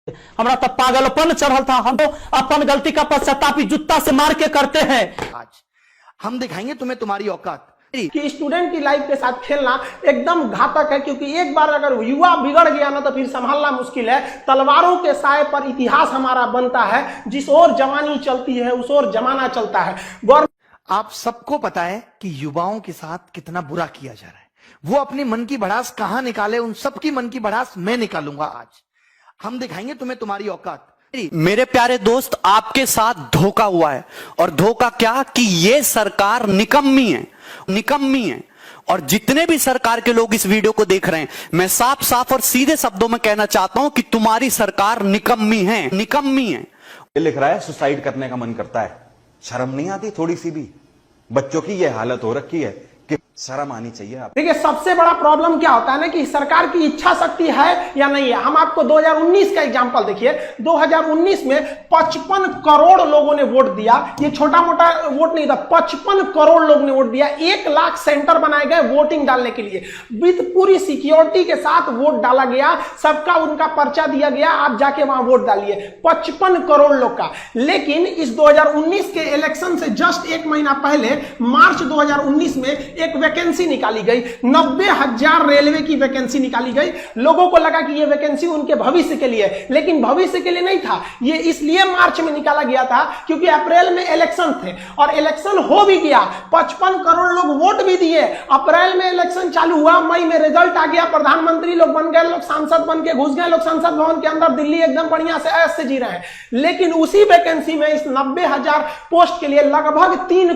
हमारा तब पागलपन चढ़ल था। हम तो अपन गलती का पश्चाताप जूता से मार के करते हैं। आज हम दिखाएंगे तुम्हें तुम्हारी औकात कि स्टूडेंट की लाइफ के साथ खेलना एकदम घातक है, क्योंकि एक बार अगर युवा बिगड़ गया ना तो फिर संभालना मुश्किल है। तलवारों के साए पर इतिहास हमारा बनता है, जिस ओर जवानी चलती है उस ओर जमाना चलता है। आप सबको पता है कि युवाओं के साथ कितना बुरा किया जा रहा है। वो अपनी मन की भड़ास कहां निकाले, उन सबकी मन की भड़ास मैं निकालूंगा। आज हम दिखाएंगे तुम्हें तुम्हारी औकात। मेरे प्यारे दोस्त, आपके साथ धोखा हुआ है। और धोखा क्या कि ये सरकार निकम्मी है, निकम्मी है। और जितने भी सरकार के लोग इस वीडियो को देख रहे हैं, मैं साफ साफ और सीधे शब्दों में कहना चाहता हूं कि तुम्हारी सरकार निकम्मी है, निकम्मी है। ये लिख रहा है सुसाइड करने का मन करता है। शर्म नहीं आती थोड़ी सी भी? बच्चों की ये हालत हो रखी है कि शर्म आनी चाहिए। आप देखिए, सबसे बड़ा प्रॉब्लम क्या होता है ना कि सरकार की इच्छा शक्ति है या नहीं है। हम आपको 2019 का एग्जांपल देखिए। 2019 में 55 करोड़ लोगों ने वोट दिया। ये छोटा मोटा वोट नहीं था, 55 करोड़ लोग ने वोट दिया। 1 लाख सेंटर बनाए गए वोटिंग डालने के लिए, विद पूरी सिक्योरिटी के साथ वोट डाला गया। सबका उनका पर्चा दिया गया, आप जाके वहां वोट डालिए। 55 करोड़ लोग का। लेकिन इस 2019 के इलेक्शन से जस्ट 1 महीना पहले मार्च 2019 में एक वैकेंसी निकाली गई। 90,000 रेलवे की वैकेंसी निकाली गई। लोगों को लगा कि यह वैकेंसी उनके भविष्य के लिए, लेकिन भविष्य के लिए नहीं था। यह इसलिए मार्च में निकाला गया था क्योंकि अप्रैल में इलेक्शन थे और इलेक्शन हो भी गया। 55 करोड़ लोग वोट भी दिए। अप्रैल में इलेक्शन चालू हुआ, मई में रिजल्ट आ गया, प्रधानमंत्री लोग बन गए, लोग सांसद बन के घुस गए, लोग संसद भवन के अंदर दिल्ली एकदम बढ़िया से ऐश से जी रहे हैं। लेकिन उसी वैकेंसी में इस 90,000 पोस्ट के लिए लगभग 3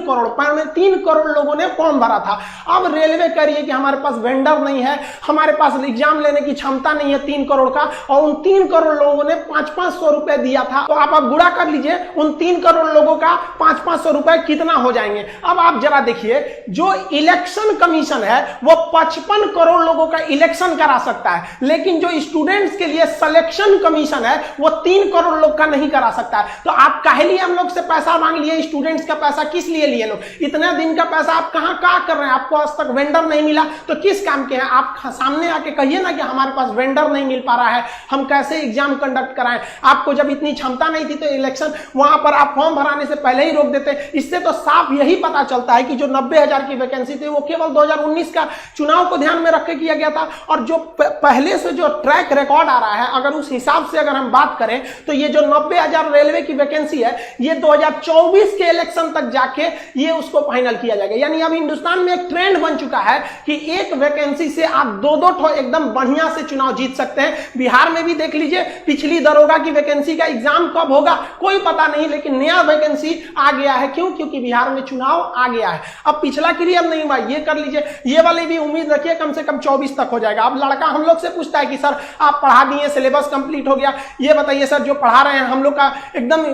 करोड़ लोगों ने फॉर्म भरा था। अब रेलवे कह रही है कि हमारे पास वेंडर नहीं है, हमारे पास एग्जाम लेने की क्षमता नहीं है 3 करोड़ का, और उन 3 करोड़ लोगों ने 500-500 रुपए दिया था। तो आप गुणा कर लीजिए, उन 3 करोड़ लोगों का 500-500 रुपए कितना हो जाएंगे। अब आप जरा देखिए, जो इलेक्शन कमीशन है वो 55 करोड़ लोगों का इलेक्शन करा सकता है, लेकिन जो स्टूडेंट्स के लिए सिलेक्शन कमीशन है वो 3 करोड़ लोग का नहीं करा सकता है। तो आप काहे लिए हम लोग से पैसा मांग लिए? स्टूडेंट्स का पैसा किस लिए लिए? लोग इतने दिन का पैसा आप कहां कर रहे हैं? आपको आज तक वेंडर नहीं मिला तो किस काम के हैं? आप सामने आके कहिए ना कि हमारे पास वेंडर नहीं मिल पा रहा है, हम कैसे एग्जाम कंडक्ट कराएं। आपको जब इतनी क्षमता नहीं थी तो इलेक्शन वहां पर आप फॉर्म भराने से पहले ही रोक देते। इससे तो साफ यही पता चलता है कि जो 90,000 की वैकेंसी थी वो केवल 2019 का चुनाव को ध्यान में रख के किया गया था। और जो पहले से जो ट्रैक रिकॉर्ड आ रहा है, अगर उस हिसाब से अगर हम बात करें तो ये जो 90,000 रेलवे की वैकेंसी है ये 2024 के इलेक्शन तक जाके ये उसको फाइनल किया जाएगा। यानी अब हिंदुस्तान में एक ट्रेंड बन चुका है कि एक वैकेंसी से आप 2-2 ठो एकदम बढ़िया से चुनाव जीत सकते हैं। बिहार में भी देख लीजिए, पिछली दरोगा की वैकेंसी का एग्जाम कब होगा कोई पता नहीं, लेकिन नया वैकेंसी आ गया है। क्यों? क्योंकि बिहार में चुनाव आ गया है। अब पिछला क्लियर नहीं हुआ, ये कर लीजिए। ये वाली भी उम्मीद रखिए कम से कम 24 तक हो जाएगा। अब लड़का हम लोग से पूछता है कि सर आप पढ़ा दिए, सिलेबस कंप्लीट हो गया, ये बताइए सर जो पढ़ा रहे हैं हम लोग का एकदम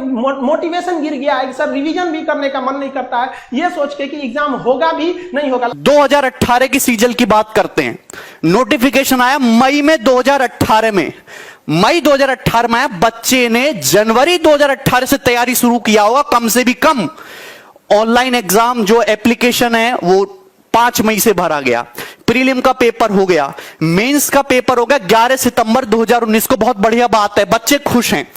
मोटिवेशन गिर गया है, सर रिवीजन भी करने का मन नहीं करता है, ये सोच के कि एग्जाम होगा भी नहीं होगा। 2018 की सीजन की बात करते हैं। नोटिफिकेशन आया मई में 2018 में, मई 2018 में आया। बच्चे ने जनवरी 2018 से तैयारी शुरू किया होगा कम से भी कम। ऑनलाइन एग्जाम जो एप्लीकेशन है वो 5 मई से भरा गया। प्रीलिम का पेपर हो गया, मेंस का पेपर हो गया 11 सितंबर 2019 को। बहुत बढ़िया बात है, बच्चे खुश हैं।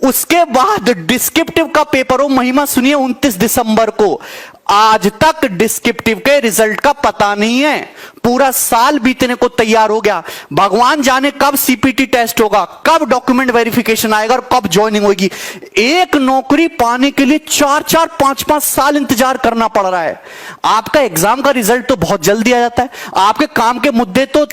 उसके बाद डिस्क्रिप्टिव का पेपर हो, महिमा सुनिए, 29 दिसंबर को। आज तक डिस्क्रिप्टिव के रिजल्ट का पता नहीं है। पूरा साल बीतने को तैयार हो गया। भगवान जाने कब सीपीटी टेस्ट होगा, कब डॉक्यूमेंट वेरिफिकेशन आएगा और कब ज्वाइनिंग होगी। एक नौकरी पाने के लिए 4-4, 5-5 साल इंतजार करना पड़ रहा है। आपका एग्जाम का रिजल्ट तो बहुत जल्दी आ जाता है, आपके काम के मुद्दे तो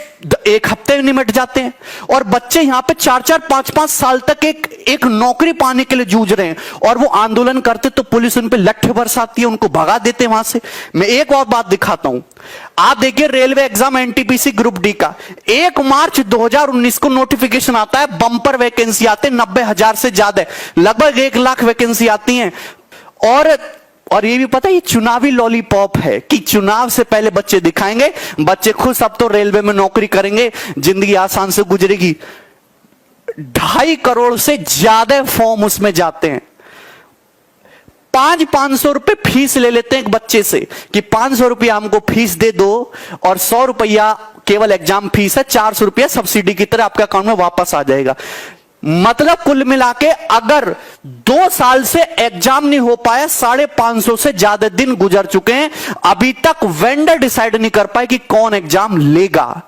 1 हफ्ते में निमट जाते हैं, और बच्चे यहां पे 4-4, 5-5 साल तक एक नौकरी पाने के लिए जूझ रहे हैं। और वो आंदोलन करते तो पुलिस उन पे लट्ठे बरसाती है, उनको भगा देते वहां से। मैं एक और बात दिखाता हूं, आप देखिए railway exam NTPC group D का 1 मार्च 2019 को नोटिफिकेशन आता है। बंपर वैकेंसी आते हैं 90,000 से ज्यादा, लगभग 1 लाख वैकेंसी आती हैं। और ये भी पता है ये चुनावी लॉलीपॉप है कि चुनाव से पहले बच्चे दिखाएंगे, बच्चे खुद अब तो रेलवे में नौकरी करेंगे, जिंदगी आसान से गुजरेगी। 2.5 करोड़ से ज्यादा फॉर्म उसमें जाते हैं। 500 रुपए फीस ले लेते हैं एक बच्चे से कि 500 रुपया हमको फीस दे दो और 100 रुपया केवल एग्जाम फीस है, 400 रुपया सब्सिडी की तरह आपके अकाउंट में वापस आ जाएगा। मतलब कुल मिला के अगर 2 साल से एग्जाम नहीं हो पाया, 550 से ज्यादा दिन गुजर चुके हैं, अभी तक वेंडर डिसाइड नहीं कर पाए कि कौन एग्जाम लेगा।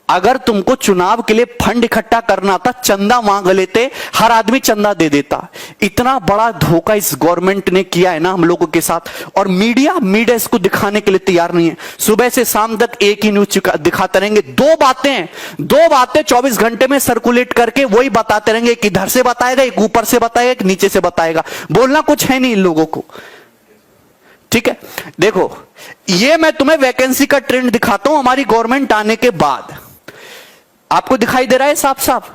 अगर तुमको चुनाव के लिए फंड इकट्ठा करना था, चंदा मांग लेते, हर आदमी चंदा दे देता। इतना बड़ा धोखा इस गवर्नमेंट ने किया है ना हम लोगों के साथ, और मीडिया इसको दिखाने के लिए तैयार नहीं है। सुबह से शाम तक एक ही न्यूज दिखाते रहेंगे, दो बातें 24 घंटे में सर्कुलेट करके वही बताते रहेंगे। एक इधर से बताएगा, एक ऊपर से बताएगा, एक नीचे से बताएगा, बोलना कुछ है नहीं इन लोगों को। ठीक है, देखो ये मैं तुम्हें वैकेंसी का ट्रेंड दिखाता हूं हमारी गवर्नमेंट आने के बाद। आपको दिखाई दे रहा है साफ साफ,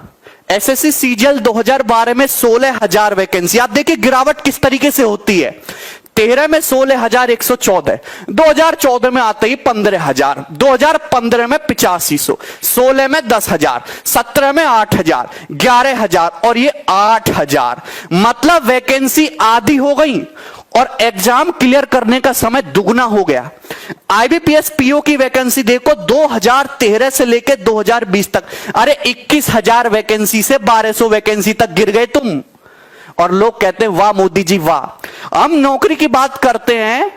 एसएससी सीजीएल 2012 में 16,000 वैकेंसी। आप देखिए गिरावट किस तरीके से होती है। 13 में 16,114, 2014 में आते ही 15,000, 2015 में 8500, 16 में 10,000, 17 में 8,000, 11,000 और ये 8,000। मतलब वैकेंसी आधी हो गई और एग्जाम क्लियर करने का समय दुगना हो गया। आईबीपीएस पीओ की वैकेंसी देखो 2013 से लेकर 2020 तक, अरे 21,000 वैकेंसी से 1200 वैकेंसी तक गिर गए तुम। और लोग कहते हैं वाह मोदी जी वाह। हम नौकरी की बात करते हैं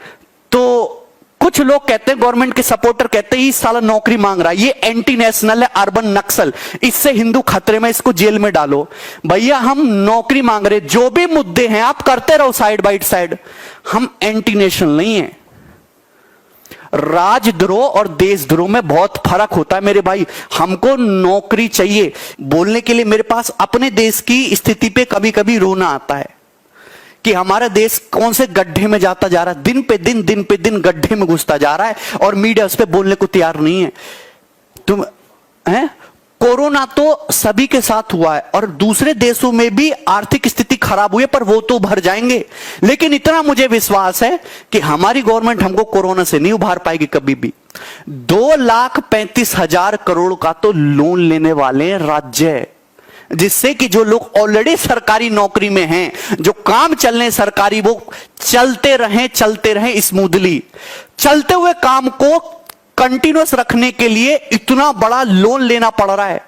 तो कुछ लोग कहते हैं, गवर्नमेंट के सपोर्टर कहते हैं, इस साल नौकरी मांग रहा है, ये एंटी नेशनल है, अर्बन नक्सल, इससे हिंदू खतरे में, इसको जेल में डालो। भैया हम नौकरी मांग रहे, जो भी मुद्दे हैं आप करते रहो साइड बाय साइड, हम एंटी नेशनल नहीं है। राजद्रोह और देशद्रोह में बहुत फर्क होता है मेरे भाई। हमको नौकरी चाहिए। बोलने के लिए मेरे पास अपने देश की स्थिति पे कभी कभी रोना आता है कि हमारा देश कौन से गड्ढे में जाता जा रहा है, दिन पे दिन गड्ढे में घुसता जा रहा है और मीडिया उस पर बोलने को तैयार नहीं है। तुम हैं, कोरोना तो सभी के साथ हुआ है और दूसरे देशों में भी आर्थिक स्थिति खराब हुई है, पर वो तो उभर जाएंगे। लेकिन इतना मुझे विश्वास है कि हमारी गवर्नमेंट हमको कोरोना से नहीं उभार पाएगी कभी भी। 2,35,000 करोड़ का तो लोन लेने वाले हैं राज्य, जिससे कि जो लोग ऑलरेडी सरकारी नौकरी में हैं, जो काम चल रहे सरकारी, वो चलते रहें स्मूथली। चलते हुए काम को कंटिन्यूअस रखने के लिए इतना बड़ा लोन लेना पड़ रहा है।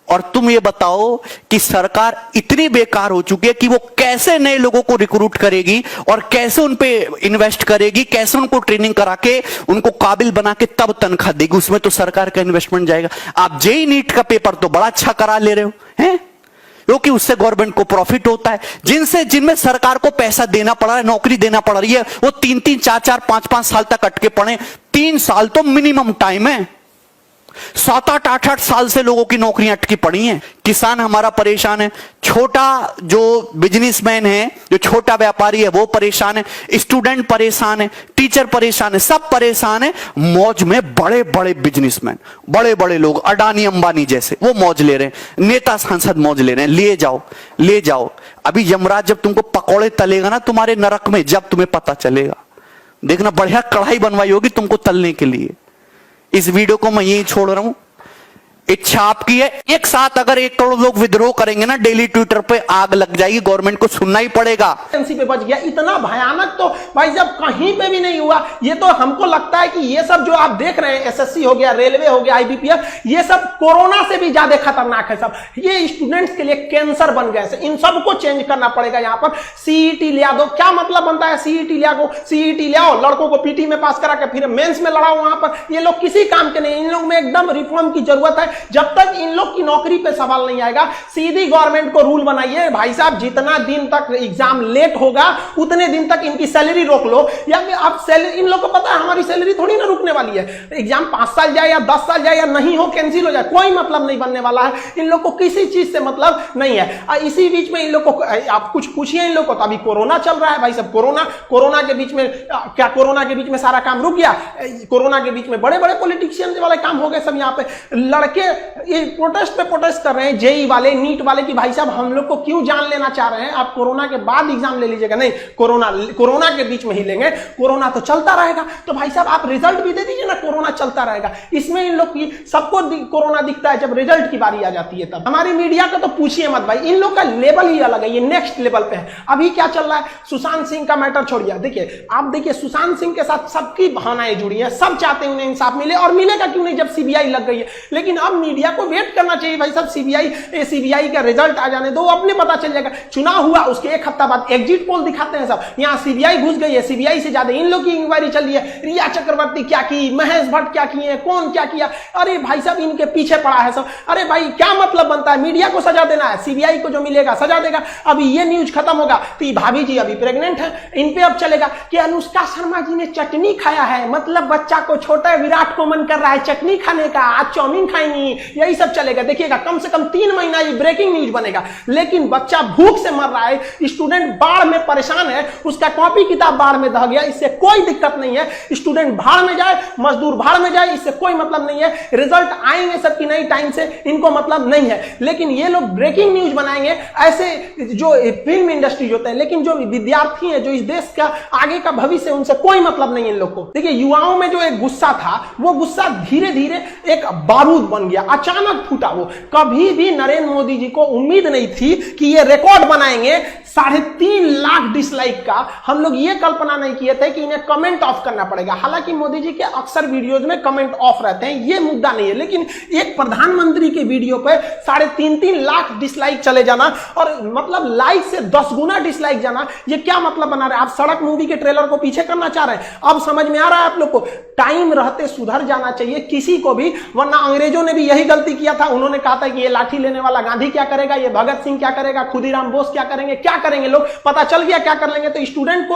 और तुम ये बताओ कि सरकार इतनी बेकार हो चुकी है कि वो कैसे नए लोगों को रिक्रूट करेगी और कैसे उन पे इन्वेस्ट करेगी, कैसे उनको ट्रेनिंग करा के उनको काबिल बना के तब तनख्वाह देगी। उसमें तो सरकार का इन्वेस्टमेंट जाएगा। आप जेईई नीट का पेपर तो बड़ा अच्छा करा ले रहे हो हैं, क्योंकि उससे गवर्नमेंट को प्रॉफिट होता है। जिनमें सरकार को पैसा देना पड़ रहा है, नौकरी देना पड़ रही है, वो 3-3, 4-4, 5-5 साल तक अटके पड़े। 3 साल तो मिनिमम टाइम है। 7-8, 8-8 साल से लोगों की नौकरियां अटकी पड़ी हैं। किसान हमारा परेशान है, छोटा जो बिजनेसमैन है, जो छोटा व्यापारी है वो परेशान है, स्टूडेंट परेशान है, टीचर परेशान है, सब परेशान है। मौज में बड़े बड़े बिजनेसमैन, बड़े बड़े लोग, अडानी अंबानी जैसे, वो मौज ले रहे हैं। नेता सांसद मौज ले रहे हैं। ले जाओ। अभी यमराज जब तुमको पकौड़े तलेगा ना तुम्हारे नरक में, जब तुम्हें पता चलेगा, देखना बढ़िया कढ़ाई बनवाई होगी तुमको तलने के लिए। इस वीडियो को मैं यही छोड़ रहा हूं। इच्छा आपकी है। एक साथ अगर 1 करोड़ लोग विद्रोह करेंगे ना, डेली ट्विटर पे आग लग जाएगी, गवर्नमेंट को सुनना ही पड़ेगा। वैकेंसी पे बच गया। इतना भयानक तो भाई जब कहीं पे भी नहीं हुआ। ये तो हमको लगता है कि ये सब जो आप देख रहे हैं, एसएससी हो गया, रेलवे हो गया, आईबीपीएस, ये सब कोरोना से भी ज्यादा खतरनाक है सब। ये स्टूडेंट्स के लिए कैंसर बन गए। इन सबको चेंज करना पड़ेगा। यहाँ पर सीईटी लिया दो। क्या मतलब बनता है सीईटी ले आओ, लड़कों को पीटी में पास करा के फिर मेंस में लड़ाओ। वहां पर ये लोग किसी काम के नहीं। इन लोग में एकदम रिफॉर्म की जरूरत है। जब तक इन लोग की नौकरी पे सवाल नहीं आएगा, सीधी गवर्नमेंट को रूल बनाइए, भाई साहब जितना दिन तक एग्जाम लेट होगा उतने दिन तक इनकी सैलरी रोक लो। या आप सैलरी, इन लोग को पता है हमारी सैलरी थोड़ी ना रुकने वाली है। एग्जाम 5 साल जाए या 10 साल जाए या नहीं हो, कैंसिल हो जाए, कोई मतलब नहीं बनने वाला है। इन लोग को किसी चीज से मतलब नहीं है। इसी बीच में इन लोग को आप कुछ पूछिए इन लोग को, तो अभी कोरोना चल रहा है भाई साहब। कोरोना के बीच में क्या, कोरोना के बीच में सारा काम रुक गया? कोरोना के बीच में बड़े बड़े पॉलिटिशियन वाले काम हो गए सब। यहाँ पे लड़के ये प्रोटेस्ट कर रहे हैं, जेईई वाले, नीट वाले, कि भाई साहब हम लोग को क्यों जान लेना चाह रहे हैं? आप कोरोना के बाद एग्जाम ले लीजिएगा। नहीं, कोरोना के बीच में ही लेंगे। कोरोना तो चलता रहेगा, तो भाई साहब आप रिजल्ट भी दे दीजिए ना, कोरोना चलता रहेगा। इसमें इन लोग की सबको कोरोना दिखता है, जब रिजल्ट की बारी आ जाती है तब। हमारी मीडिया का तो पूछिए मत भाई, इन लोग का लेवल ही अलग है, ये नेक्स्ट लेवल पे है। अभी क्या चल रहा है, सुशांत सिंह का मैटर छोड़िए। देखिए आप देखिए, सुशांत सिंह के साथ सबकी भावनाएं जुड़ी है, सब चाहते हैं उन्हें इंसाफ मिले, और मिलेगा क्यों नहीं जब सीबीआई लग गई है। लेकिन अब अब मीडिया को वेट करना चाहिए भाई साहब, सीबीआई का रिजल्ट आ जाने दो, अपने पता चल जाएगा। चुनाव हुआ उसके एक हफ्ता बाद एग्जिट पोल दिखाते हैं सब, यहाँ सीबीआई घुस गई है, सीबीआई से ज्यादा इन लोग की इंक्वायरी चल रही है, रिया चक्रवर्ती क्या की, महेश भट्ट क्या किए, कौन क्या किया, अरे भाई साहब इनके पीछे पड़ा है सब। अरे भाई क्या मतलब बनता है, मीडिया को सजा देना है, सीबीआई को जो मिलेगा सजा देगा। अभी ये न्यूज खत्म होगा तो ये भाभी जी अभी प्रेग्नेंट है, इन पे अब चलेगा कि अनुष्का शर्मा जी ने चटनी खाया है, मतलब बच्चा को छोटा विराट को मन कर रहा है चटनी खाने का, आज चाउमीन खाएंगी, यही सब चलेगा। देखिएगा कम से कम 3 महीना ये ब्रेकिंग न्यूज बनेगा। लेकिन बच्चा भूख से मर रहा है, स्टूडेंट बाढ़ में परेशान है, उसका कॉपी किताब बाढ़ में दह गया, इससे कोई दिक्कत नहीं है। स्टूडेंट भाड़ में जाए, मजदूर भाड़ में जाए, इससे कोई मतलब नहीं है। रिजल्ट आएंगे सबकी नई टाइम से, इनको मतलब नहीं है। लेकिन ये लोग ब्रेकिंग न्यूज बनाएंगे ऐसे, जो फिल्म इंडस्ट्री होते हैं, लेकिन जो विद्यार्थी हैं, जो इस देश का आगे का भविष्य, उनसे कोई मतलब नहीं इन लोग को। देखिए युवाओं में जो एक गुस्सा था, वो गुस्सा धीरे धीरे एक बारूद बन गया, अचानक फूटा। वो कभी भी नरेंद्र मोदी जी को उम्मीद नहीं थी कि ये रिकॉर्ड बनाएंगे 3.5 लाख डिसलाइक का। हम लोग ये कल्पना नहीं किए थे कि इन्हें कमेंट ऑफ करना पड़ेगा। हालांकि मोदी जी के अक्सर वीडियोज में कमेंट ऑफ रहते हैं, ये मुद्दा नहीं है, लेकिन एक प्रधानमंत्री के वीडियो पे 3.5 लाख डिसलाइक चले जाना, और मतलब लाइक से 10 गुना डिसलाइक जाना, ये क्या मतलब बना रहे हैं आप? सड़क मूवी के ट्रेलर को पीछे करना चाह रहे हैं? अब समझ में आ रहा है आप लोग को, टाइम रहते सुधर जाना चाहिए किसी को भी, वरना अंग्रेजों ने भी यही गलती किया था। उन्होंने कहा था कि ये लाठी लेने वाला गांधी क्या करेगा, ये भगत सिंह क्या करेगा, खुदीराम बोस क्या करेंगे, क्या करेंगे लोग, पता चल गया क्या कर लेंगे। तो स्टूडेंट को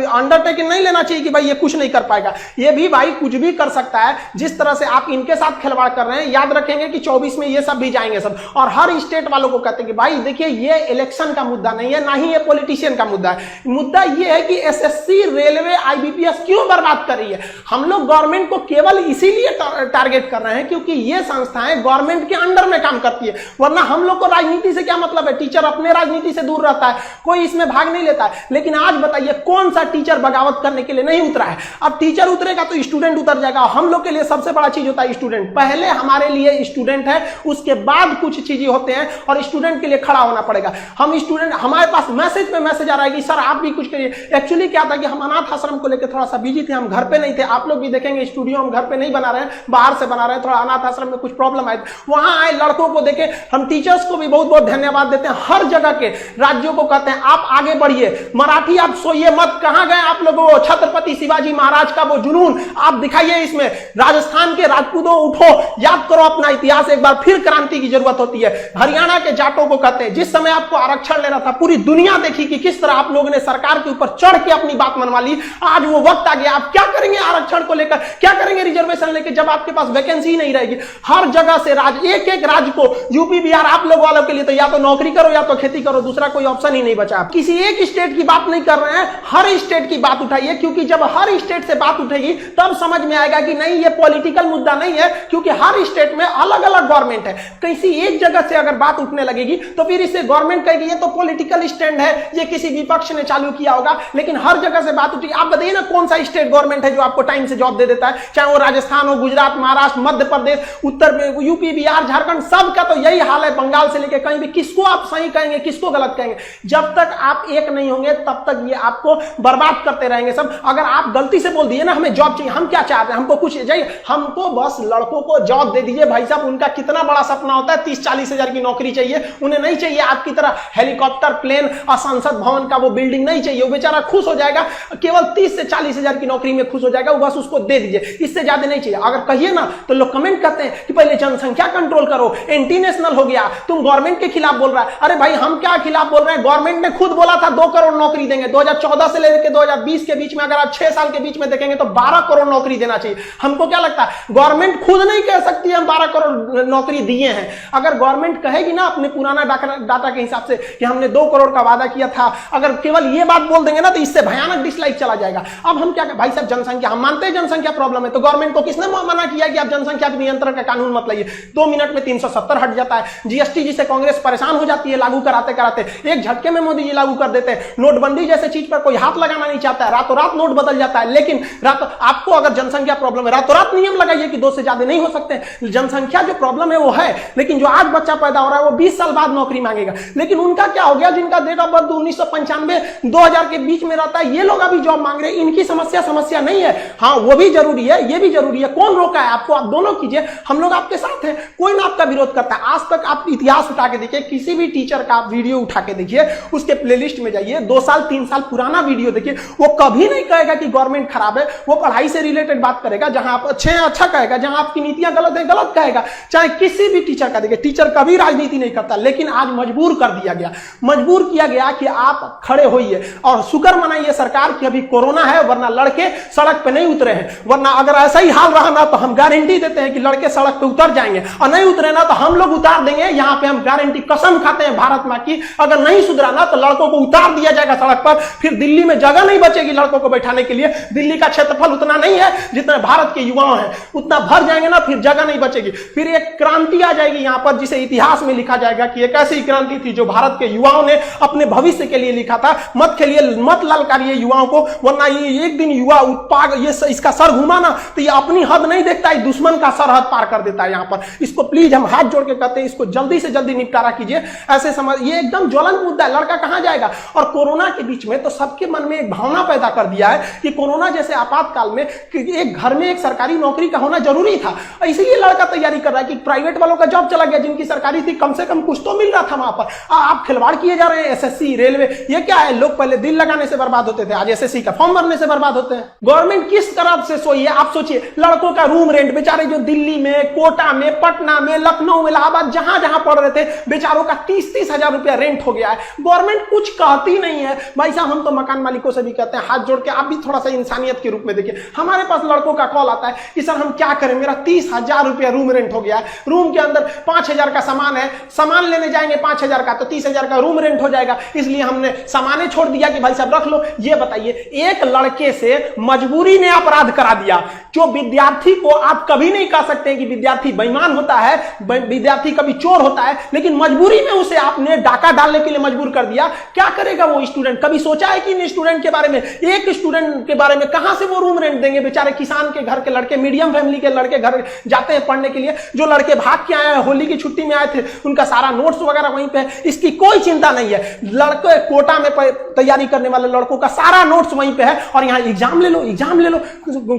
अंडरटेकिंग नहीं लेना चाहिए कि भाई ये कुछ नहीं कर पाएगा, ये भी भाई कुछ भी कर सकता है। जिस तरह से आप इनके साथ खिलवाड़ कर रहे हैं, याद रखेंगे कि 24 में ये सब भी जाएंगे सब। और हर स्टेट वालों को कहते हैं कि भाई देखिए ये इलेक्शन का मुद्दा नहीं है, ना ही ये पॉलिटिशियन का मुद्दा है। मुद्दा ये है कि एसएससी, रेलवे, आईबीपीएस क्यों बर्बाद कर रही है। हम लोग गवर्नमेंट को केवल इसीलिए टारगेट कर रहे हैं क्योंकि ये संस्थाएं गवर्नमेंट के अंडर में काम करती है, वरना हम लोग को राजनीति से क्या मतलब है। टीचर अपने राजनीति से दूर रहता है, कोई इसमें भाग नहीं लेता है। लेकिन आज बताइए कौन सा टीचर बगावत करने के लिए नहीं उतरा है। अब टीचर उतरेगा तो स्टूडेंट उतर जाएगा। हम लोग के लिए सबसे बड़ा चीज होता है स्टूडेंट। पहले हमारे लिए स्टूडेंट है, उसके बाद कुछ चीजें होते हैं, और स्टूडेंट के लिए खड़ा होना पड़ेगा। हम स्टूडेंट, हमारे पास मैसेज पे मैसेज आ रहा है कि सर आप भी कुछ करिए। एक्चुअली क्या था कि हम अनाथ आश्रम को लेकर थोड़ा सा बिजी थे, हम घर पे नहीं थे। आप लोग भी देखेंगे स्टूडियो हम घर पे नहीं बना रहे हैं, बाहर से बना रहे हैं। थोड़ा अनाथ आश्रम में कुछ प्रॉब्लम आए, वहां आए लड़कों को देखे। हम टीचर्स को भी बहुत बहुत धन्यवाद देते हैं। हर जगह के राज्यों को कहते हैं आप आगे बढ़िए, मराठी आप सोइए मत। कहां गए आप लोगों? छत्रपति शिवाजी महाराज का वो जुनून आप दिखाइए इसमें। राजस्थान के राजपूतों उठो, याद करो अपना इतिहास, एक बार फिर क्रांति की जरूरत होती है। हरियाणा के जाटों को कहते हैं, जिस समय आपको आरक्षण लेना था, पूरी दुनिया देखी कि किस तरह आप लोगों ने सरकार के ऊपर चढ़ के अपनी बात मनवा ली। आज वो वक्त आ गया, आप क्या करेंगे आरक्षण को लेकर, क्या करेंगे रिजर्वेशन लेकर, जब आपके पास वैकेंसी नहीं रहेगी। हर जगह से एक एक राज्य को, यूपी बिहार आप लोग वालों के लिए तो या तो नौकरी करो या तो खेती करो, दूसरा कोई ऑप्शन ही नहीं बचा। किसी एक स्टेट की बात नहीं कर रहे हैं, हर स्टेट की बात उठाइए, क्योंकि जब हर स्टेट से बात उठेगी तब समझ में आएगा कि नहीं ये पॉलिटिकल मुद्दा नहीं है, क्योंकि हर स्टेट में अलग अलग गवर्नमेंट है। किसी एक जगह से अगर बात उठने लगेगी तो फिर इसे गवर्नमेंट कहेगी ये तो पॉलिटिकल स्टैंड है, ये किसी विपक्ष ने चालू किया होगा। लेकिन हर जगह से बात उठेगी। आप बताइए ना कौन सा स्टेट गवर्नमेंट है जो आपको टाइम से जॉब दे देता है, चाहे वो राजस्थान हो, गुजरात, महाराष्ट्र, मध्य प्रदेश, उत्तर में यूपी, बिहार, झारखंड, सब का तो यही हाल है। बंगाल से लेकर कहीं भी किसको आप सही कहेंगे, किसको गलत कहेंगे? जब तक आप एक नहीं होंगे तब तक ये आपको बर्बाद करते रहेंगे सब। अगर आप गलती से बोल दिए ना हमें जॉब चाहिए, हम क्या चाहते हैं, हमको कुछ चाहिए, हमको बस लड़कों को जॉब दे दीजिए। भाई साहब उनका कितना बड़ा सपना होता है, 30-40 हजार की नौकरी चाहिए। उन्हें नहीं चाहिए आपकी तरह हेलीकॉप्टर, प्लेन और संसद भवन का वो बिल्डिंग नहीं चाहिए। वो बेचारा खुश हो जाएगा, केवल 30 से 40 हजार की नौकरी में खुश हो जाएगा, वो बस उसको दे दीजिए, इससे ज्यादा नहीं चाहिए। अगर कहिए ना तो लोग कमेंट करते हैं कि पहले जनसंख्या कंट्रोल करो, एंटी नेशनल हो गया, तुम गवर्नमेंट के खिलाफ बोल रहा है। अरे भाई हम क्या खिलाफ बोल रहे हैं, गवर्नमेंट ने खुद बोला था 2 करोड़ नौकरी देंगे। 2014 से लेकर 2020 के बीच में अगर आप 6 साल के बीच में देखेंगे तो 12 करोड़ नौकरी देना चाहिए। हमको क्या लगता है, गवर्नमेंट खुद नहीं कह सकती हम 12 करोड़ नौकरी दिए हैं। अगर गवर्नमेंट कहेगी ना अपने पुराना डाटा के हिसाब से कि हमने 2 करोड़ का वादा किया था, अगर केवल ये बात बोल देंगे ना तो इससे भयानक डिसलाइक चला जाएगा। अब हम क्या, भाई साहब जनसंख्या, हम मानते हैं जनसंख्या प्रॉब्लम है, तो गवर्नमेंट को किसने मना किया कि आप जनसंख्या नियंत्रण का कानून मत लाइए? 2 मिनट में 370 हट जाता है। जीएसटी जिसे कांग्रेस परेशान हो जाती है लागू कराते कराते, एक झटके में मोदी जी लागू कर देते हैं। नोटबंदी जैसे चीज पर कोई हाथ लगाना नहीं चाहता है, रातों रात नोट बदल जाता है। लेकिन आपको अगर जनसंख्या प्रॉब्लम है, रातों रात नियम लगाइए कि 2 से ज्यादा नहीं हो सकते। जनसंख्या जो प्रॉब्लम है वो है, लेकिन जो आज बच्चा पैदा हो रहा है वो 20 साल बाद नौकरी मांगेगा। लेकिन उनका क्या हो गया, जिनका डेट ऑफ बर्थ 1995 2000 के बीच में रहता है, ये लोग अभी जॉब मांग रहे हैं। इनकी समस्या नहीं है। हाँ, वो भी जरूरी है, ये भी जरूरी है। कौन रोका है आपको? आप दोनों कीजिए, हम लोग आपके साथ हैं, कोई ना आपका विरोध करता है। आज तक आप इतिहास उठा के देखिए, किसी भी टीचर का आप वीडियो उठा के देखिए, उसके प्लेलिस्ट में जाइए, 2 साल 3 साल पुराना वीडियो देखिए, वो कभी नहीं कहेगा कि गवर्नमेंट खराब है। वो पढ़ाई से रिलेटेड बात करेगा, जहां आप अच्छे हैं अच्छा कहेगा, जहां आपकी नीतियां गलत है गलत कहेगा। चाहे किसी भी टीचर का देखिए, टीचर कभी राजनीति नहीं करता, लेकिन आज मजबूर कर दिया गया, मजबूर किया गया कि आप खड़े होइए। और शुक्र मनाइए सरकार की अभी कोरोना है, वरना लड़के सड़क पे नहीं उतरे हैं। वरना अगर ऐसा ही हाल रहा ना तो हम गारंटी देते हैं कि लड़के सड़क पे उतर जाएंगे, और नहीं उतरे ना तो हम लोग उतार देंगे। यहां पे हम गारंटी कसम खाते हैं भारत मां की, अगर नहीं सुधरा ना तो लड़कों को उतार दिया जाएगा सड़क पर। फिर दिल्ली में जगह नहीं बचेगी लड़कों को बैठाने के लिए। दिल्ली का क्षेत्रफल उतना नहीं है जितना भारत के युवाओं हैं, उतना भर जाएंगे ना, फिर जगह नहीं बचेगी। फिर एक क्रांति आ जाएगी यहां पर, जिसे इतिहास में लिखा जाएगा कि एक ऐसी क्रांति थी जो भारत के युवाओं ने अपने भविष्य के लिए लिखा था। मत खेलिए, मत ललकारिए युवाओं को, वरना ये एक दिन युवा उत्पाद ये इसका सर घुमा ना तो ये अपनी हद नहीं देखता है, दुश्मन का सरहद पार कर देता है। यहां पर इसको प्लीज हम हाथ जोड़ के कहते हैं, इसको जल्दी से जल्दी निपटारा कीजिए। ऐसे समझ, ये एकदम ज्वलंत मुद्दा है, लड़का कहां जाएगा? और कोरोना के बीच में तो सबके मन में एक भावना पैदा कर दिया है कि कोरोना जैसे आपातकाल में एक घर में एक सरकारी नौकरी का होना जरूरी था, इसीलिए लड़का तैयारी कर रहा है कि प्राइवेट वालों का जॉब चला गया, जिनकी सरकारी थी कम से कम कुछ तो मिल रहा था वहां पर। आप खिलवाड़ किए जा रहे हैं। एसएससी, रेलवे, ये क्या है? लोग पहले दिल लगाने से बर्बाद होते थे, आज एसएससी का फॉर्म भरने से बर्बाद होते हैं। गवर्नमेंट किस तरह से सोई है आप सोचिए। लड़कों का रूम रेंट, बेचारे जो दिल्ली में, कोटा में, पटना में, लखनऊ में, इलाहाबाद, जहां जहां पढ़ रहे थे, बेचारों का 30-30 हजार रुपया रेंट हो गया है। गवर्नमेंट कुछ कहती नहीं है। भाई साहब, हम तो मकान मालिकों से भी कहते हैं, हाथ जोड़ के आप भी थोड़ा सा इंसानियत के रूप में देखिए। हमारे पास लड़कों का कॉल आता है कि सर हम क्या करें, मेरा 30,000 रुपया रूम रेंट हो गया है। रूम के अंदर 5,000 का सामान है, सामान लेने जाएंगे 5,000 का, तो 30,000 का रूम रेंट हो जाएगा। इसलिए हमने सामाने छोड़ दिया कि भाई साहब रख लो। ये बताइए, एक लड़के से मजबूरी ने अपराध करा दिया। जो विद्यार्थी को आप कभी नहीं कह सकते कि विद्यार्थी बेईमान होता है, विद्यार्थी कभी चोर होता है, लेकिन मजबूरी में उसे आपने डाका डालने के लिए मजबूर कर दिया। क्या करेगा वो स्टूडेंट? कभी सोचा है कि इन स्टूडेंट के बारे में? एक स्टूडेंट के बारे में कहां से वो रूम रेंट देंगे? बेचारे किसान के घर के लड़के, मीडियम फैमिली के लड़के घर जाते हैं पढ़ने के लिए। जो लड़के भाग के आए हैं, होली की छुट्टी में आए थे, उनका सारा नोट्स वगैरह वहीं पे, इसकी कोई चिंता नहीं है। लड़के कोटा में तैयारी करने वाले लड़कों का सारा नोट्स वहीं पे है, और यहाँ एग्जाम ले लो, एग्जाम ले लो।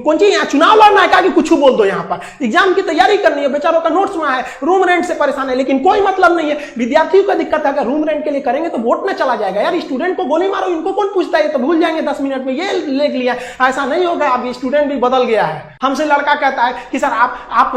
कौन सी यहाँ चुनाव लड़ना है क्या कि कुछ बोल दो? यहाँ पर एग्जाम की तैयारी करनी है, बेचारों का नोट्स वहां है, रूम रेंट से परेशान है, लेकिन कोई मतलब नहीं है। विद्यार्थियों का दिक्कत है, अगर रूम रेंट के लिए करेंगे तो वोट में चला जाएगा। यार स्टूडेंट को गोली मारो, इनको कौन पूछता है? तो भूल जाएंगे 10 मिनट में, ये लिख लिया। ऐसा नहीं होगा, अब स्टूडेंट भी बदल गया है। हमसे लड़का कहता है कि सर आप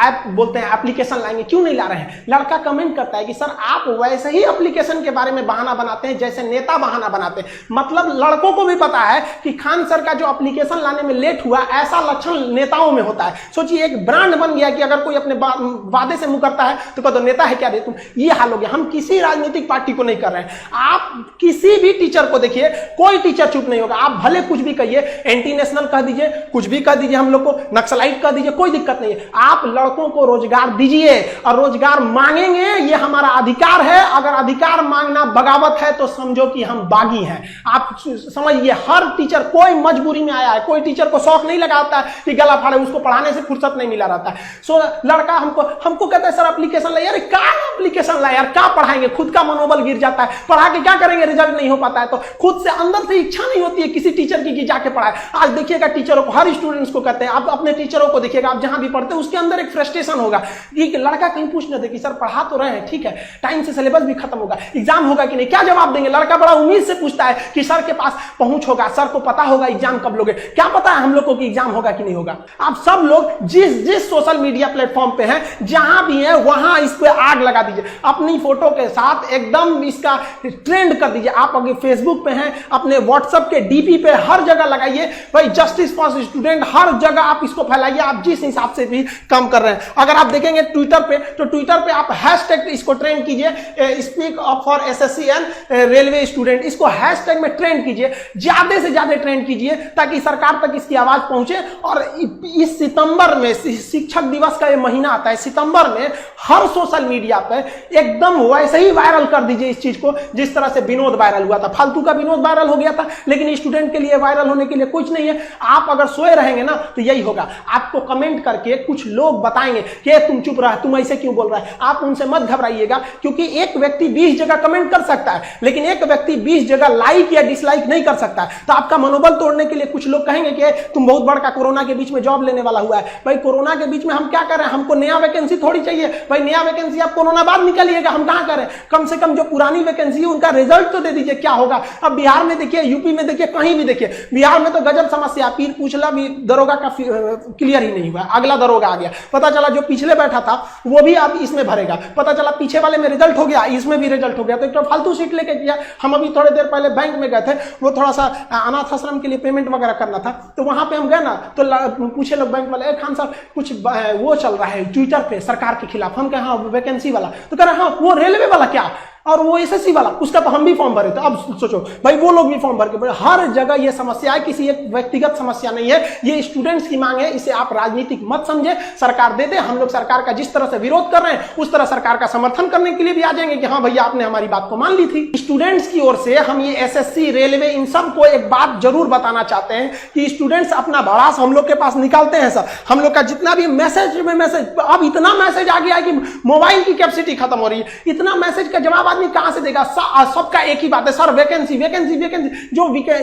ऐप बोलते हैं, एप्लीकेशन लाएंगे, क्यों नहीं ला रहे हैं? लड़का कमेंट करता है कि सर आप वैसे ही एप्लीकेशन के बारे में बहाना बनाते हैं जैसे नेता बहाना बनाते हैं। मतलब लड़कों को भी पता है कि खान सर का जो एप्लीकेशन लाने में लेट हुआ, ऐसा लक्षण नेताओं में होता है। सोचिए, एक ब्रांड बन गया कि अगर कोई अपने वादे से मुकरता है तो कहते नेता है क्या रे तुम। ये हाल हो गया। हम किसी राजनीतिक पार्टी को नहीं कर रहे हैं। आप किसी भी टीचर को देखिए, कोई टीचर चुप नहीं होगा। आप भले कुछ भी कहिए, एंटी नेशनल कह दीजिए, कुछ भी कह दीजिए, हम लोग को नक्सलाइट कह दीजिए, कोई दिक्कत नहीं है। आप लड़कों को रोजगार दीजिए और रोजगार मांगेंगे, ये हमारा अधिकार है। अगर अधिकार मांगना बगावत है तो समझो कि हम बागी हैं। आप समझिए, हर टीचर कोई मजबूरी में आया है। कोई टीचर को शौक नहीं लगाता कि गला फाड़े, उसको पढ़ाने से फुर्सत नहीं मिला रहता है। सो लड़का हमको कहता है सर एप्लीकेशन ला। यार क्या एप्लीकेशन ला यार, क्या पढ़ाएंगे? खुद का मनोबल गिर जाता है। पढ़ा के क्या करेंगे? रिजल्ट नहीं हो पाता है तो खुद से अंदर से इच्छा नहीं होती है किसी टीचर की कि जाके पढ़ाए। आज देखिएगा टीचरों को, हर स्टूडेंट्स को कहते हैं, आप अपने टीचरों को देखिएगा, आप जहां भी पढ़ते हैं उसके अंदर एक फ्रस्ट्रेशन होगा कि लड़का कहीं पूछ न दे कि सर पढ़ा तो रहे हैं, ठीक है, टाइम से सिलेबस भी खत्म होगा, एग्जाम होगा कि नहीं, क्या जवाब देंगे? लड़का बड़ा उम्मीद से पूछता है कि सर के पास पहुंच होगा, सर को पता होगा एग्जाम कब लोगे, क्या पता है हम लोग को कि एग्जाम होगा कि नहीं होगा। आप सब लोग जिस सोशल मीडिया प्लेटफॉर्म पे हैं, जहां भी है वहां इस पे आग लगा दीजिए, अपनी फोटो के साथ एकदम इसका ट्रेंड कर दीजिए। आप अगर फेसबुक पे हैं, अपने व्हाट्सएप के डीपी पे हर जगह लगाइए भाई, जस्टिस फॉर स्टूडेंट, हर जगह आप इसको फैलाइए। आप जिस हिसाब से भी काम कर रहे हैं, अगर आप देखेंगे ट्विटर पे, तो ट्विटर पे आप हैशटैग इसको ट्रेंड कीजिए, speak up for SSC and railway student, इसको हैशटैग में ट्रेंड कीजिए, ज्यादा से ज्यादा ट्रेंड कीजिए ताकि सरकार तक इसकी आवाज पहुंचे। और इस सितंबर में शिक्षक दिवस का ये महीना आता है, सितंबर में हर सोशल मीडिया पे एकदम वैसे ही वायरल कर दीजिए इस चीज को जिस तरह से विनोद वायरल हुआ था। फालतू का विनोद वायरल हो गया था, लेकिन स्टूडेंट के लिए वायरल होने के लिए कुछ नहीं है। आप अगर सोए रहेंगे ना तो यही होगा, आपको कमेंट करके कुछ लोग बताएंगे कि तुम चुप रहा, तुम ऐसे क्यों बोल रहा है। आप उनसे मत घबराइएगा, क्योंकि एक व्यक्ति 20 जगह कमेंट कर सकता है, लेकिन एक व्यक्ति 20 जगह लाइक या डिसलाइक नहीं कर सकता। तो आपका मनोबल तोड़ने के लिए कुछ लोग कहेंगे कि तुम बहुत बड़का कोरोना के बीच में जॉब लेने वाला हुआ है। भाई कोरोना के बीच में हम क्या कर रहे हैं, हमको नया वैकेंसी थोड़ी चाहिए। भाई नया वैकेंसी आप कोरोना बाद निकालिएगा, हम कहां करें। कम से कम जो पुरानी वैकेंसी है उनका रिजल्ट तो दे दीजिए, क्या होगा। अब बिहार में देखिए, यूपी में देखिए, कहीं भी देखिए, बिहार में तो गजब समस्या, पीर पूछला भी दरोगा का क्लियर ही नहीं हुआ, अगला दरोगा आ गया। पता चला जो पिछले बैठा था वो भी अब इसमें भरेगा, पता चला पीछे वाले में रिजल्ट हो गया, इसमें भी रिजल्ट हो गया। तो एक तो फालतू सीट लेके किया। हम अभी थोड़ी देर पहले बैंक में गए थे, वो थोड़ा सा अनाथ आश्रम के लिए पेमेंट वगैरह करना था, तो वहां पे हम गए ना तो पूछे लोग बैंक वाले, खान साहब कुछ वो चल रहा है ट्विटर पे सरकार के खिलाफ। हम कहे हाँ वैकेंसी वाला, तो कह रहे हाँ वो रेलवे वाला क्या, और वो एसएससी वाला, उसका तो हम भी फॉर्म भरे थे। अब सोचो भाई वो लोग भी फॉर्म भर के, हर जगह ये समस्या है, किसी एक व्यक्तिगत समस्या नहीं है, ये स्टूडेंट्स की मांग है। इसे आप राजनीतिक मत समझे, सरकार दे दे। हम लोग सरकार का जिस तरह से विरोध कर रहे हैं उस तरह सरकार का समर्थन करने के लिए भी आ जाएंगे कि हाँ भैया आपने हमारी बात को मान ली थी। स्टूडेंट्स की ओर से हम ये एसएससी, रेलवे, इन सब को एक बात जरूर बताना चाहते हैं कि स्टूडेंट्स अपना भड़ास हम लोग के पास निकालते हैं। सर हम लोग का जितना भी मैसेज, अब इतना मैसेज आ गया है कि मोबाइल की कैपेसिटी खत्म हो रही है। इतना मैसेज का जवाब आदमी कहां से देगा। सबका एक ही बात है, सर वैकेंसी वैकेंसी वैकेंसी,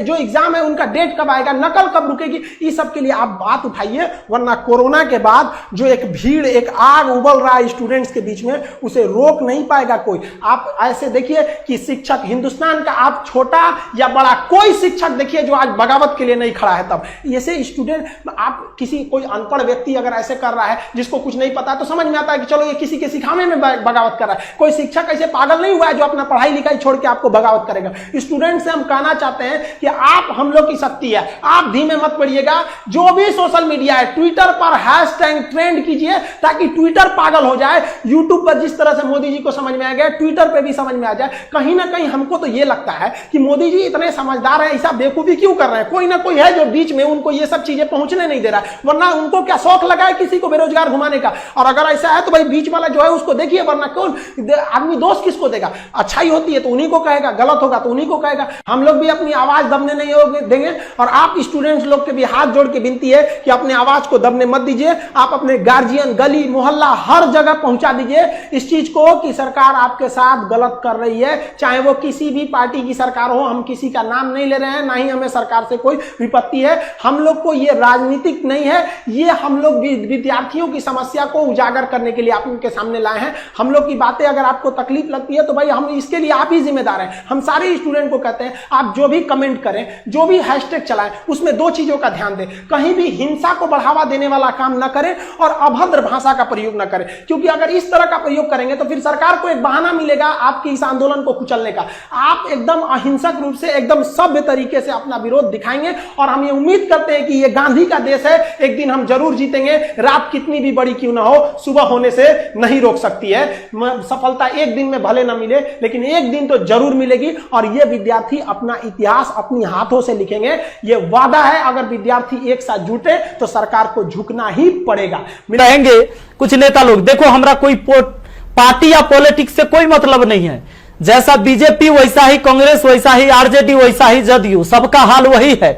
जो एग्जाम है उनका डेट कब आएगा, नकल कब रुकेगी, इस सब के लिए आप बात उठाइए। वरना कोरोना के बाद जो एक भीड़, एक आग उबल रहा है स्टूडेंट्स के बीच में, उसे रोक नहीं पाएगा कोई। आप ऐसे देखिए कि शिक्षक हिंदुस्तान का, आप छोटा या बड़ा कोई शिक्षक देखिए जो आज बगावत के लिए नहीं खड़ा है। तब ऐसे स्टूडेंट, आप किसी कोई अनपढ़ व्यक्ति अगर ऐसे कर रहा है जिसको कुछ नहीं पता, तो समझ में आता है कि चलो ये किसी के सिखाने में बगावत कर रहा है। कोई शिक्षक ऐसे पागल नहीं हुआ है जो अपना पढ़ाई लिखाई छोड़ के आपको बगावत करेगा। स्टूडेंट से हम कहना चाहते हैं कि आप हम लोग की शक्ति है, आप धीमे मत पड़िएगा। जो भी सोशल मीडिया है, ट्विटर पर हैशटैग ट्रेंड कीजिए ताकि ट्विटर पागल हो जाए। यूट्यूब पर जिस तरह से मोदी जी को समझ में आ गया, ट्विटर पर भी समझ में आ जाए। कहीं ना कहीं हमको तो यह लगता है कि मोदी जी इतने समझदार है, ऐसा बेवकूफी क्यों कर रहे हैं। कोई ना कोई है जो बीच में उनको ये सब चीजें पहुंचने नहीं दे रहा है। वरना उनको क्या शौक लगा है किसी को बेरोजगार घुमाने का। और अगर ऐसा है तो भाई बीच वाला जो है उसको देखिए, वरना कौन आदमी दोस्त किसको देगा। अच्छाई होती है तो उन्हीं को कहेगा, गलत होगा तो उन्हीं को कहेगा। हम लोग भी अपनी आवाज दबने नहीं देंगे। और आप स्टूडेंट्स लोग के भी हाथ जोड़ के विनती है कि अपने आवाज को दबने मत दीजिए। आप अपने गार्जियन, गली मोहल्ला, हर जगह पहुंचा दीजिए इस चीज को कि सरकार आपके साथ गलत कर रही है। चाहे वो किसी भी पार्टी की सरकार हो, हम किसी का नाम नहीं ले रहे हैं, ना ही हमें सरकार से कोई विपत्ति है। हम लोग को ये राजनीतिक नहीं है, ये हम लोग विद्यार्थियों की समस्या को उजागर करने के लिए आपके सामने लाए हैं। हम लोग की बातें अगर आपको तकलीफ लगती है तो भाई हम इसके लिए आप ही जिम्मेदार हैं। हम सारे स्टूडेंट को कहते हैं आप जो भी कमेंट करें, जो भी हैशटैग चलाएं, उसमें दो चीजों का ध्यान दें। कहीं भी हिंसा को बढ़ावा देने वाला काम न करें और अभद्र भाषा का प्रयोग न करें, क्योंकि अगर इस तरह का प्रयोग करेंगे तो फिर सरकार को एक बहाना मिलेगा आपकी इस आंदोलन को कुचलने का। आप एकदम अहिंसक रूप से, एकदम सभ्य तरीके से अपना विरोध दिखाएंगे और हम ये उम्मीद करते हैं कि ये गांधी का देश है, एक दिन हम जरूर जीतेंगे। रात कितनी भी बड़ी क्यों ना हो, सुबह होने से नहीं रोक सकती है। सफलता एक दिन में भले ना मिले, लेकिन एक दिन तो जरूर मिलेगी। और ये विद्यार्थी अपना इतिहास अपनी हाथों से लिखेंगे, ये वादा है। अगर विद्यार्थी एक साथ जुटे तो सरकार को झुकना ही पड़ेगा। कहेंगे कुछ नेता लोग, देखो हमारा कोई पार्टी या पॉलिटिक्स से कोई मतलब नहीं है। जैसा बीजेपी वैसा ही कांग्रेस, वैसा ही आरजेडी, वैसा ही जदयू, सबका हाल वही है।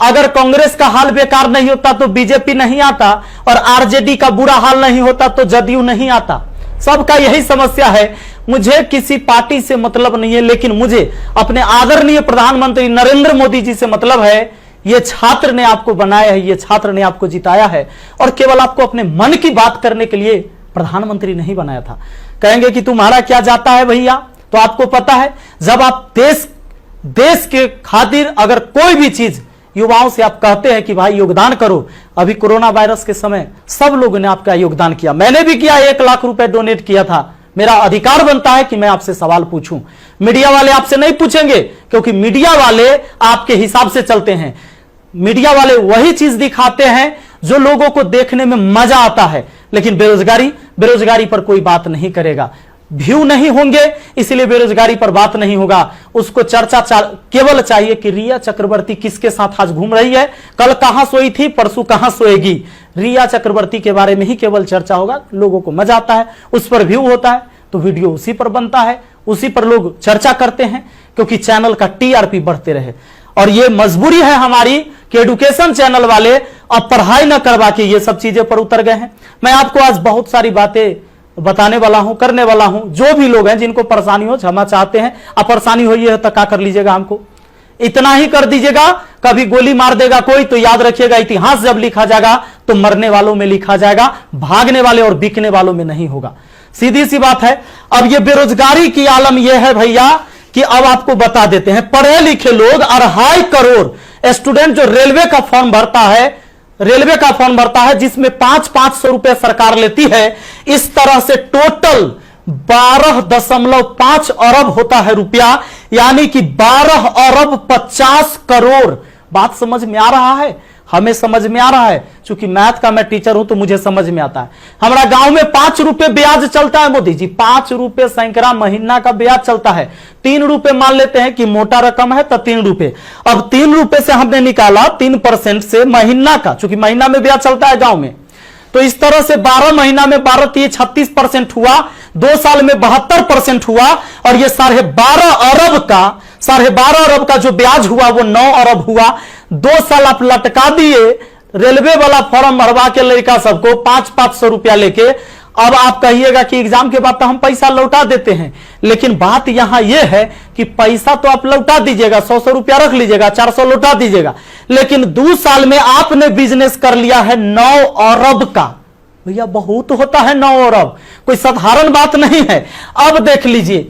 अगर कांग्रेस का हाल बेकार नहीं होता तो बीजेपी नहीं आता, और आरजेडी का बुरा हाल नहीं होता तो जदयू नहीं आता। सबका यही समस्या है। मुझे किसी पार्टी से मतलब नहीं है, लेकिन मुझे अपने आदरणीय प्रधानमंत्री नरेंद्र मोदी जी से मतलब है। ये छात्र ने आपको बनाया है, ये छात्र ने आपको जिताया है, और केवल आपको अपने मन की बात करने के लिए प्रधानमंत्री नहीं बनाया था। कहेंगे कि तुम्हारा क्या जाता है भैया, तो आपको पता है जब आप देश के खातिर अगर कोई भी चीज युवाओं से आप कहते हैं कि भाई योगदान करो, अभी कोरोना वायरस के समय सब लोगों ने आपका योगदान किया। मैंने भी किया, 1 लाख रुपए डोनेट किया था। मेरा अधिकार बनता है कि मैं आपसे सवाल पूछूं। मीडिया वाले आपसे नहीं पूछेंगे, क्योंकि मीडिया वाले आपके हिसाब से चलते हैं। मीडिया वाले वही चीज दिखाते हैं जो लोगों को देखने में मजा आता है, लेकिन बेरोजगारी पर कोई बात नहीं करेगा। व्यू नहीं होंगे, इसलिए बेरोजगारी पर बात नहीं होगा। उसको चर्चा केवल चाहिए कि रिया चक्रवर्ती किसके साथ आज घूम रही है, कल कहां सोई थी, परसों कहां सोएगी। रिया चक्रवर्ती के बारे में ही केवल चर्चा होगा, लोगों को मजा आता है, उस पर व्यू होता है तो वीडियो उसी पर बनता है, उसी पर लोग चर्चा करते हैं, क्योंकि चैनल का टीआरपी बढ़ते रहे। और ये मजबूरी है हमारी कि एडुकेशन चैनल वाले अब पढ़ाई न करवा के ये सब चीजें पर उतर गए हैं। मैं आपको आज बहुत सारी बातें बताने वाला हूं, करने वाला हूं। जो भी लोग हैं जिनको परेशानी हो, क्षमा चाहते हैं, अब परेशानी हुई है तो क्या कर लीजिएगा, हमको इतना ही कर दीजिएगा। कभी गोली मार देगा कोई तो याद रखिएगा, इतिहास जब लिखा जाएगा तो मरने वालों में लिखा जाएगा, भागने वाले और बिकने वालों में नहीं होगा। सीधी सी बात है। अब ये बेरोजगारी की आलम यह है भैया कि अब आपको बता देते हैं, पढ़े लिखे लोग 2.5 करोड़ स्टूडेंट जो रेलवे का फॉर्म भरता है, जिसमें 500 रुपए सरकार लेती है, इस तरह से टोटल 12.5 अरब होता है रुपया, यानी कि 12 अरब 50 करोड़। बात समझ में आ रहा है? हमें समझ में आ रहा है, क्योंकि मैथ का मैं टीचर हूं तो मुझे समझ में आता है। हमारा गांव में 5 रुपए ब्याज चलता है मोदी जी, 5 रुपए सैकड़ा महीना का ब्याज चलता है। 3 रुपए मान लेते हैं कि मोटा रकम है तो 3 रुपए। अब 3 रुपए से हमने निकाला 3% से महीना का, क्योंकि महीना में ब्याज चलता है गांव में, तो इस तरह से 12 महीना में 12 3 36% हुआ, 2 साल में 72% हुआ, और ये 12.5 अरब का जो ब्याज हुआ वो 9 अरब हुआ। 2 साल आप लटका दिए रेलवे वाला फॉर्म भरवा के लड़का सबको 500 रुपया लेके। अब आप कहिएगा कि एग्जाम के बाद तो हम पैसा लौटा देते हैं, लेकिन बात यहां यह है कि पैसा तो आप लौटा दीजिएगा, 100 रुपया रख लीजिएगा, 400 लौटा दीजिएगा, लेकिन 2 साल में आपने बिजनेस कर लिया है 9 अरब का। भैया बहुत होता है 9 अरब, कोई साधारण बात नहीं है। अब देख लीजिए,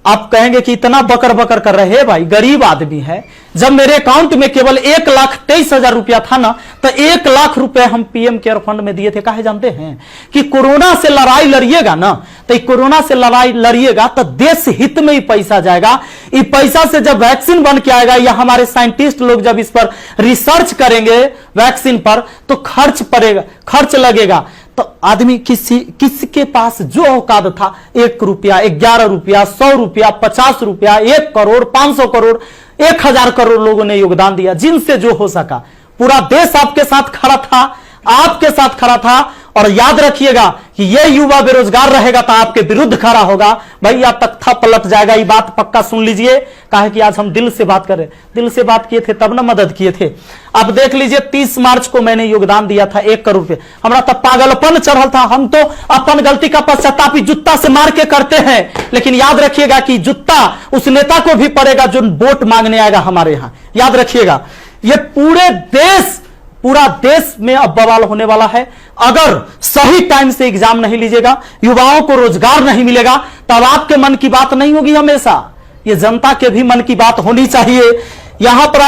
आप कहेंगे कि इतना बकर बकर कर रहे हैं, भाई गरीब आदमी है। जब मेरे अकाउंट में केवल 1,23,000 रुपया था ना, तो 1 लाख रुपए हम पीएम केयर फंड में दिए थे। काहे जानते हैं कि कोरोना से लड़ाई लड़िएगा ना, तो कोरोना से लड़ाई लड़िएगा तो देश हित में ही पैसा जाएगा। इस पैसा से जब वैक्सीन बन के आएगा, या हमारे साइंटिस्ट लोग जब इस पर रिसर्च करेंगे वैक्सीन पर, तो खर्च लगेगा। तो आदमी किसके पास जो औकात था, 1 रुपया, 11 रुपया, 100 रुपया, 50 रुपया, 1 करोड़, 500 करोड़, 1000 करोड़ लोगों ने योगदान दिया, जिनसे जो हो सका। पूरा देश आपके साथ खड़ा था, आपके साथ खड़ा था। और याद रखिएगा कि ये युवा बेरोजगार रहेगा तो आपके विरुद्ध खड़ा होगा भैया, तख्ता पलट जाएगा। ये बात पक्का सुन लीजिए, काहे कि आज हम दिल से बात कर रहे, दिल से बात किए थे तब ना मदद किए थे। अब देख लीजिए, 30 मार्च को मैंने योगदान दिया था 1 करोड़ रुपए। हमारा तब पागलपन चढ़ल था, हम तो अपन गलती का पश्चाताप जूता से मार के करते हैं, लेकिन याद रखिएगा कि जूता उस नेता को भी पड़ेगा जो वोट मांगने आएगा हमारे यहां। याद रखिएगा, ये पूरा देश में अब बवाल होने वाला है। अगर सही टाइम से एग्जाम नहीं लीजिएगा, युवाओं को रोजगार नहीं मिलेगा, तब आपके मन की बात नहीं होगी हमेशा, ये जनता के भी मन की बात होनी चाहिए। यहां पर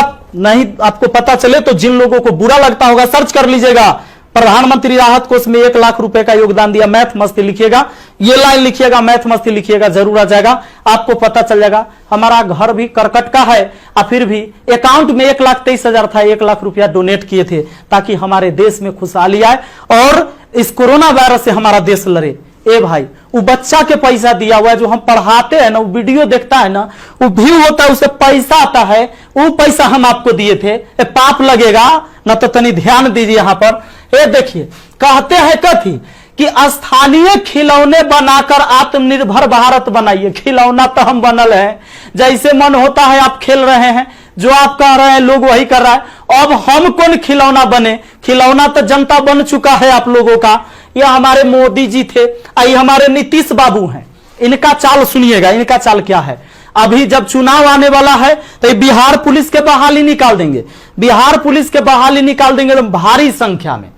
आपको पता चले तो जिन लोगों को बुरा लगता होगा सर्च कर लीजिएगा, प्रधानमंत्री राहत कोष में 1 लाख रुपए का योगदान दिया। मैथ मस्ती लिखिएगा, ये लाइन लिखिएगा, मैथ मस्ती लिखिएगा, जरूर आ जाएगा, आपको पता चल जाएगा। हमारा घर भी करकट का है, और फिर भी अकाउंट में 1,23,000 था, 1 लाख रुपया डोनेट किए थे ताकि हमारे देश में खुशहाली आए और इस कोरोना वायरस से हमारा देश लड़े। ए भाई, वो बच्चा के पैसा दिया हुआ है, जो हम पढ़ाते हैं ना, वो वीडियो देखता है ना, वो व्यू होता है, उसे पैसा आता है, वो पैसा हम आपको दिए थे। पाप लगेगा ना, तो तनी ध्यान दीजिए यहां पर। ये देखिए, कहते हैं कथी कि स्थानीय खिलौने बनाकर आत्मनिर्भर भारत बनाइए। खिलौना तो हम बनल है, जैसे मन होता है आप खेल रहे हैं, जो आप कह रहे हैं लोग वही कर रहा है। अब हम कौन खिलौना बने? खिलौना तो जनता बन चुका है आप लोगों का। ये हमारे मोदी जी थे, ये हमारे नीतीश बाबू हैं। इनका चाल सुनिएगा, इनका चाल क्या है। अभी जब चुनाव आने वाला है तो बिहार पुलिस के बहाली निकाल देंगे, बिहार पुलिस के बहाली निकाल देंगे तो भारी संख्या में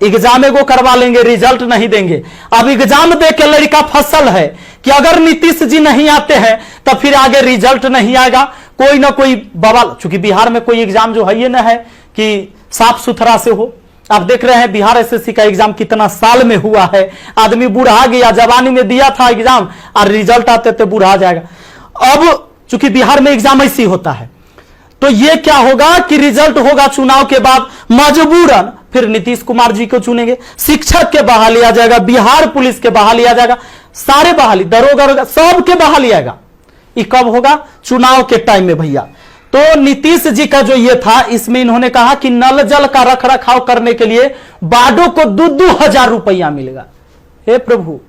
एग्जाम एगो करवा लेंगे, रिजल्ट नहीं देंगे। अब एग्जाम दे के लड़का फसल है कि अगर नीतीश जी नहीं आते हैं तो फिर आगे रिजल्ट नहीं आएगा, कोई ना कोई बवाल। चूंकि बिहार में कोई एग्जाम जो है ये ना है कि साफ सुथरा से हो। आप देख रहे हैं बिहार एसएससी का एग्जाम कितना साल में हुआ है, आदमी बूढ़ा गया, जवानी में दिया था एग्जाम और रिजल्ट आते थे बूढ़ा जाएगा। अब चूंकि बिहार में एग्जाम ऐसी होता है, तो ये क्या होगा कि रिजल्ट होगा चुनाव के बाद, मजबूरन फिर नीतीश कुमार जी को चुनेंगे। शिक्षक के बहाली आ जाएगा, बिहार पुलिस के बहाली आ जाएगा, सारे बहाली, दरोगा सबके बहाली आएगा। ये कब होगा? चुनाव के टाइम में भैया। तो नीतीश जी का जो ये था, इसमें इन्होंने कहा कि नल जल का रख रखाव करने के लिए वार्डों को 2,000 रुपया मिलेगा। हे प्रभु,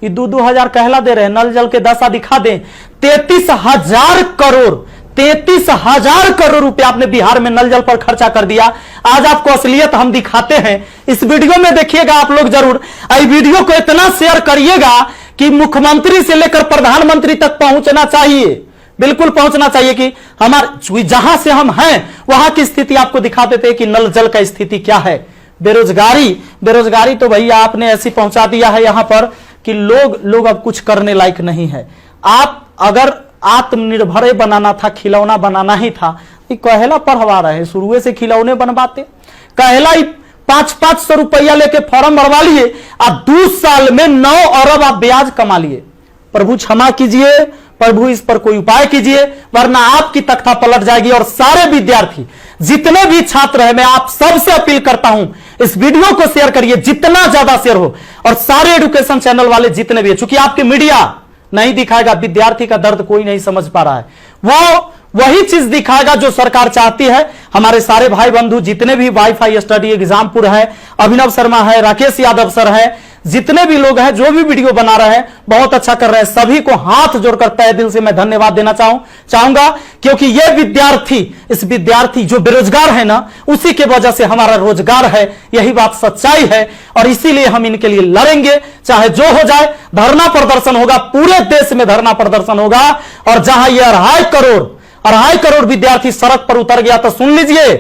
ये 2,000 कहला दे रहे हैं, नल जल के दशा दिखा दें। 33,000 करोड़, 33,000 करोड़ रुपया आपने बिहार में नल जल पर खर्चा कर दिया। आज आपको असलियत हम दिखाते हैं, इस वीडियो में देखिएगा आप लोग जरूर। इस वीडियो को इतना शेयर करिएगा कि मुख्यमंत्री से लेकर प्रधानमंत्री तक पहुंचना चाहिए, बिल्कुल पहुंचना चाहिए कि हमारे जहां से हम हैं वहां की स्थिति आपको दिखा देते हैं कि नल जल का स्थिति क्या है। बेरोजगारी तो भैया आपने ऐसी पहुंचा दिया है यहां पर कि लोग अब कुछ करने लायक नहीं है। आप अगर आत्मनिर्भर बनाना था, खिलौना बनाना ही था, कहला पढ़वा रहे हैं, शुरू से खिलौने बनवाते। कहला 500 रुपया लेके फॉर्म भरवा लिए और 2 साल में 9 अरब आप ब्याज कमा लिए। प्रभु क्षमा कीजिए, प्रभु इस पर कोई उपाय कीजिए, वरना आपकी तख्ता पलट जाएगी। और सारे विद्यार्थी, जितने भी छात्र हैं, मैं आप सबसे अपील करता हूं, इस वीडियो को शेयर करिए, जितना ज्यादा शेयर हो। और सारे एजुकेशन चैनल वाले जितने भी, चूंकि आपकी मीडिया नहीं दिखाएगा, विद्यार्थी का दर्द कोई नहीं समझ पा रहा है, वो वही चीज दिखाएगा जो सरकार चाहती है। हमारे सारे भाई बंधु जितने भी वाईफाई स्टडी एग्जामपुर है, अभिनव शर्मा है, राकेश यादव सर है, जितने भी लोग हैं जो भी वीडियो बना रहे हैं बहुत अच्छा कर रहे हैं, सभी को हाथ जोड़कर तहे दिल से मैं धन्यवाद देना चाहूंगा, क्योंकि ये विद्यार्थी जो बेरोजगार है ना, उसी के वजह से हमारा रोजगार है, यही बात सच्चाई है। और इसीलिए हम इनके लिए लड़ेंगे, चाहे जो हो जाए। धरना प्रदर्शन होगा, पूरे देश में धरना प्रदर्शन होगा। और जहां ये 2.5 करोड़ विद्यार्थी सड़क पर उतर गया, तो सुन लीजिए,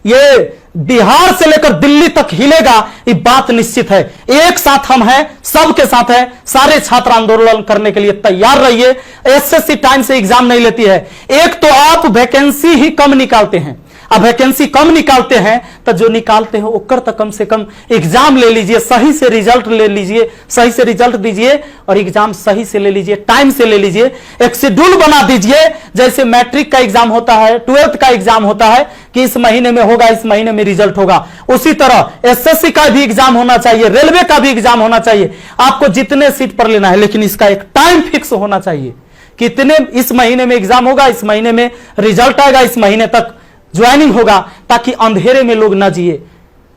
ये बिहार से लेकर दिल्ली तक हिलेगा, ये बात निश्चित है। एक साथ हम हैं, सबके साथ हैं। सारे छात्र आंदोलन करने के लिए तैयार रहिए। एसएससी टाइम से एग्जाम नहीं लेती है। एक तो आप वैकेंसी ही कम निकालते हैं, अब वैकेंसी कम निकालते हैं तो जो निकालते हैं ओकर तो कम से कम एग्जाम ले लीजिए, सही से रिजल्ट ले लीजिए, सही से रिजल्ट दीजिए और एग्जाम सही से ले लीजिए, टाइम से ले लीजिए। एक शेड्यूल बना दीजिए, जैसे मैट्रिक का एग्जाम होता है, 12th का एग्जाम होता है कि इस महीने में होगा, इस महीने में रिजल्ट होगा। उसी तरह एसएससी का भी एग्जाम होना चाहिए, रेलवे का भी एग्जाम होना चाहिए। आपको जितने सीट पर लेना है, लेकिन इसका एक टाइम फिक्स होना चाहिए। कितने इस महीने में एग्जाम होगा, इस महीने में रिजल्ट आएगा, इस महीने तक ज्वाइनिंग होगा, ताकि अंधेरे में लोग ना जिए।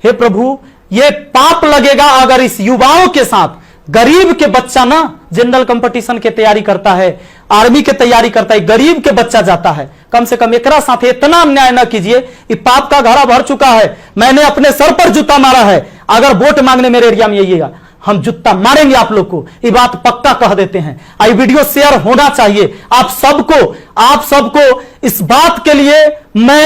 हे प्रभु, ये पाप लगेगा अगर इस युवाओं के साथ गरीब के बच्चा ना जनरल कंपटीशन की तैयारी करता है, आर्मी की तैयारी करता है, गरीब के बच्चा जाता है। कम से कम एकरा साथ इतना अन्याय ना कीजिए। ये पाप का घड़ा भर चुका है। मैंने अपने सर पर जूता मारा है। अगर वोट मांगने मेरे एरिया में आइएगा, हम जूता मारेंगे आप लोग को, ये बात पक्का कह देते हैं। आई वीडियो शेयर होना चाहिए। आप सबको इस बात के लिए मैं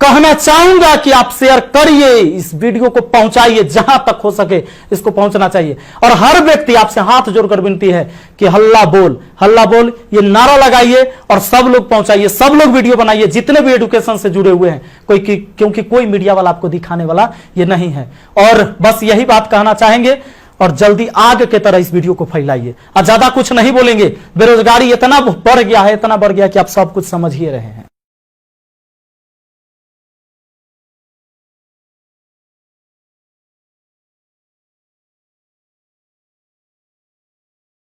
कहना चाहूंगा कि आप शेयर करिए, इस वीडियो को पहुंचाइए, जहां तक हो सके इसको पहुंचना चाहिए। और हर व्यक्ति आपसे हाथ जोड़कर विनती है कि हल्ला बोल ये नारा लगाइए और सब लोग पहुंचाइए, सब लोग वीडियो बनाइए, जितने भी एजुकेशन से जुड़े हुए हैं। क्योंकि कोई मीडिया वाला आपको दिखाने वाला ये नहीं है। और बस यही बात कहना चाहेंगे और जल्दी आग के तरह इस वीडियो को फैलाइए। और ज्यादा कुछ नहीं बोलेंगे। बेरोजगारी इतना बढ़ गया है कि आप सब कुछ समझ ही रहे हैं।